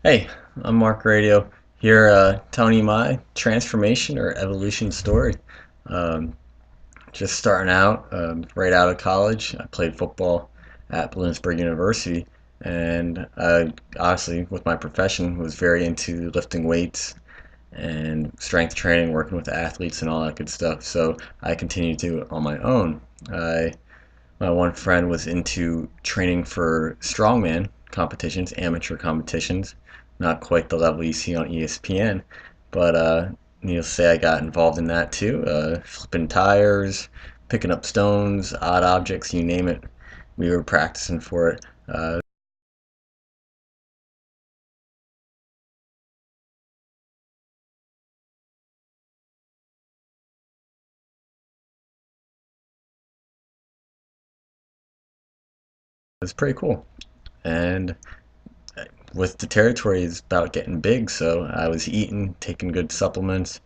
Hey, I'm Mark Radio here, telling you my transformation or evolution story. Um, just starting out, right out of college, I played football at Bloomsburg University, and I obviously, with my profession, was very into lifting weights and strength training, working with athletes and all that good stuff. So I continued to do it on my own. My one friend was into training for strongman competitions, amateur competitions, not quite the level you see on ESPN, but needless to say, I got involved in that too. Flipping tires, picking up stones, odd objects, you name it. We were practicing for it. It was pretty cool. And with the territory is about getting big, so I was eating, taking good supplements,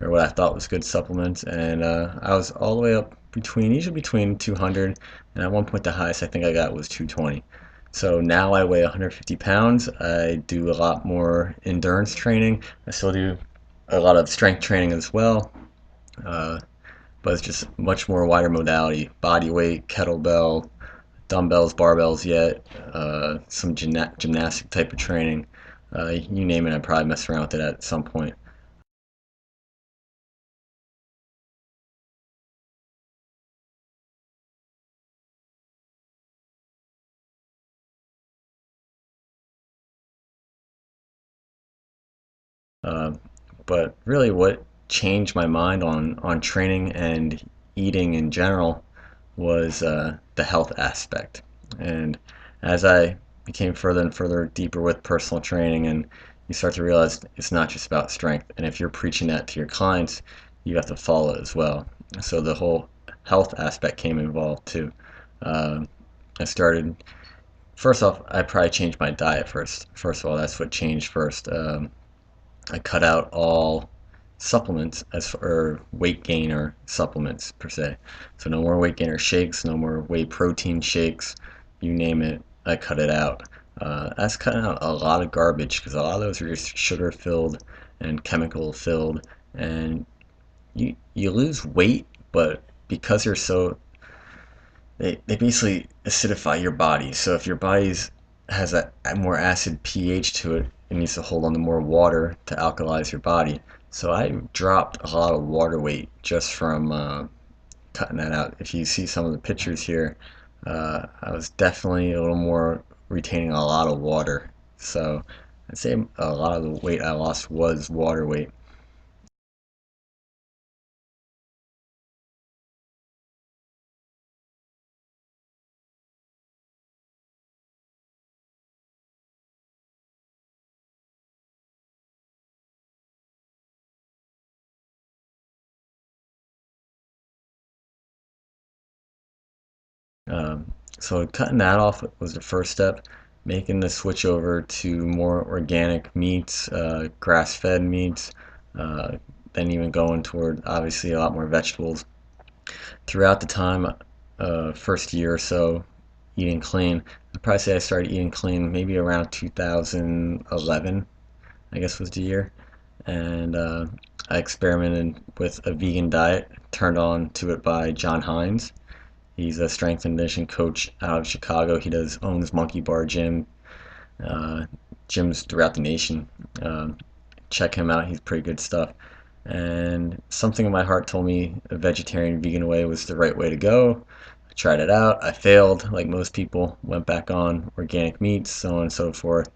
or what I thought was good supplements, and I was all the way up usually between 200, and at one point the highest I think I got was 220. So now I weigh 150 pounds. I do a lot more endurance training. I still do a lot of strength training as well, uh, but it's just much more wider modality: body weight, kettlebell, dumbbells, barbells yet, some gymnastic type of training. You name it, I probably mess around with it at some point. Uh, but really, what changed my mind on training and eating in general was the health aspect. And as I became further and further deeper with personal training, and you start to realize it's not just about strength. And if you're preaching that to your clients, you have to follow it as well. So the whole health aspect came involved too. Um, I started first off. I probably changed my diet first. First of all, that's what changed first. I cut out all supplements or weight gainer supplements per se. So no more weight gainer shakes, no more whey protein shakes, you name it. I cut it out. That's cutting out a lot of garbage because a lot of those are just sugar filled and chemical filled, and you lose weight, but because they're so they basically acidify your body. So if your body's has a more acid pH to it, it needs to hold on to more water to alkalize your body. So I dropped a lot of water weight just from cutting that out. If you see some of the pictures here, I was definitely a little more retaining a lot of water. So I'd say a lot of the weight I lost was water weight. So cutting that off was the first step. Making the switch over to more organic meats, grass-fed meats, uh, then even going toward obviously a lot more vegetables. Throughout the time, first year or so, eating clean. I'd probably say I started eating clean maybe around 2011, I guess was the year. And I experimented with a vegan diet, turned on to it by John Hines. He's a strength and conditioning coach out of Chicago. He owns Monkey Bar uh, gyms throughout the nation. Um, Check him out. He's pretty good stuff. And something in my heart told me a vegetarian vegan way was the right way to go. I tried it out. I failed, like most people. Went back on organic meats, so on and so forth.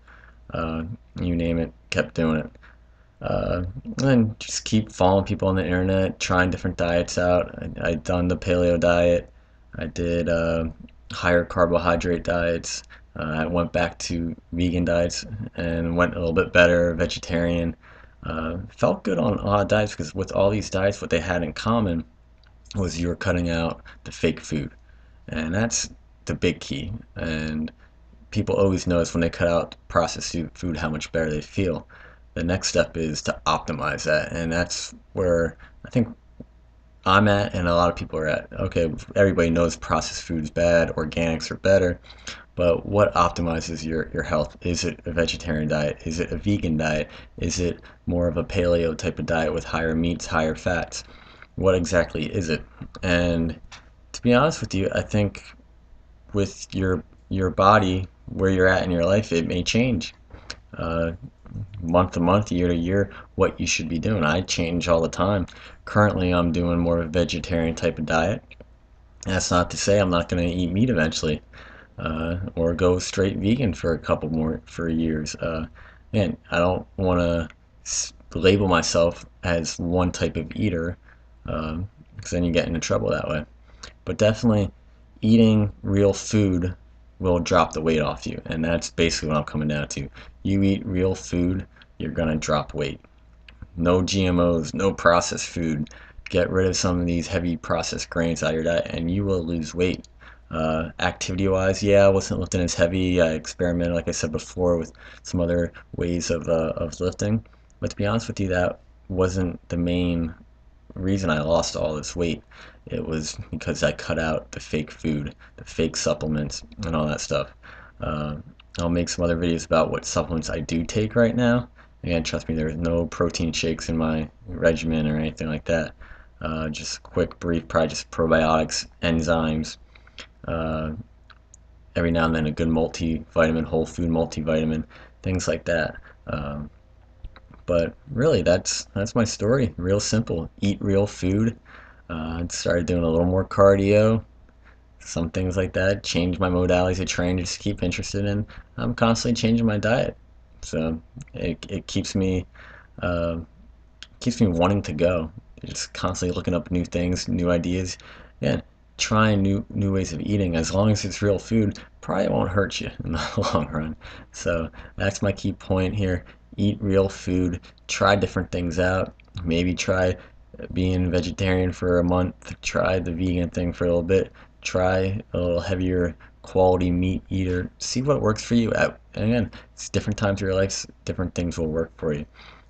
Uh, you name it. Kept doing it. Uh, and just keep following people on the internet, trying different diets out. I'd done the paleo diet. I did higher carbohydrate diets. I went back to vegan diets and went a little bit better, vegetarian. Felt good on a lot of diets because with all these diets, what they had in common was you were cutting out the fake food. And that's the big key. And people always notice when they cut out processed food how much better they feel. The next step is to optimize that, and that's where I think I'm at, and a lot of people are at. Okay, everybody knows processed food is bad, organics are better, but what optimizes your health? Is it a vegetarian diet? Is it a vegan diet? Is it more of a paleo type of diet with higher meats, higher fats? What exactly is it? And to be honest with you, I think with your body, where you're at in your life, it may change uh, month to month, year to year, what you should be doing. I change all the time. Currently, I'm doing more of a vegetarian type of diet. That's not to say I'm not going to eat meat eventually, or go straight vegan for a couple more for years. And I don't want to label myself as one type of eater, because then you get into trouble that way. But definitely, eating real food will drop the weight off you, and that's basically what I'm coming down to. You eat real food, you're gonna drop weight. No GMOs, no processed food. Get rid of some of these heavy processed grains out of your diet, and you will lose weight. Activity-wise, yeah, I wasn't lifting as heavy. I experimented, like I said before, with some other ways of lifting. But to be honest with you, that wasn't the main reason I lost all this weight. It was because I cut out the fake food, the fake supplements, and all that stuff. Uh, I'll make some other videos about what supplements I do take right now. And trust me, there's no protein shakes in my regimen or anything like that. Just quick, brief, probably just probiotics, enzymes, uh, every now and then a good multivitamin, whole food multivitamin, things like that. But really, that's my story. Real simple. Eat real food. I started doing a little more cardio, some things like that. Change my modalities of training just to keep interested in. I'm constantly changing my diet, so it uh, keeps me wanting to go. Just constantly looking up new things, new ideas. Yeah, trying new ways of eating. As long as it's real food, probably won't hurt you in the long run. So that's my key point here. Eat real food. Try different things out. Maybe try being vegetarian for a month. Try the vegan thing for a little bit. Try a little heavier quality meat eater. See what works for you. And again, it's different times of your life. Different things will work for you.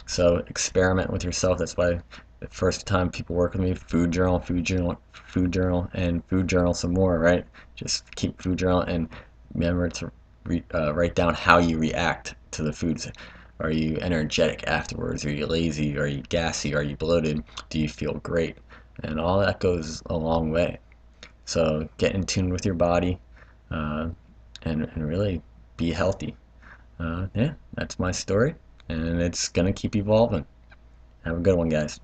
So experiment with yourself. That's why the first time people work with me, food journal, food journal, food journal, and food journal some more, right? Just keep food journal and remember to write down how you react to the foods. Are you energetic afterwards? Are you lazy? Are you gassy? Are you bloated? Do you feel great? And all that goes a long way. So get in tune with your body, uh, and really be healthy. Yeah, that's my story, and it's gonna keep evolving. Have a good one, guys.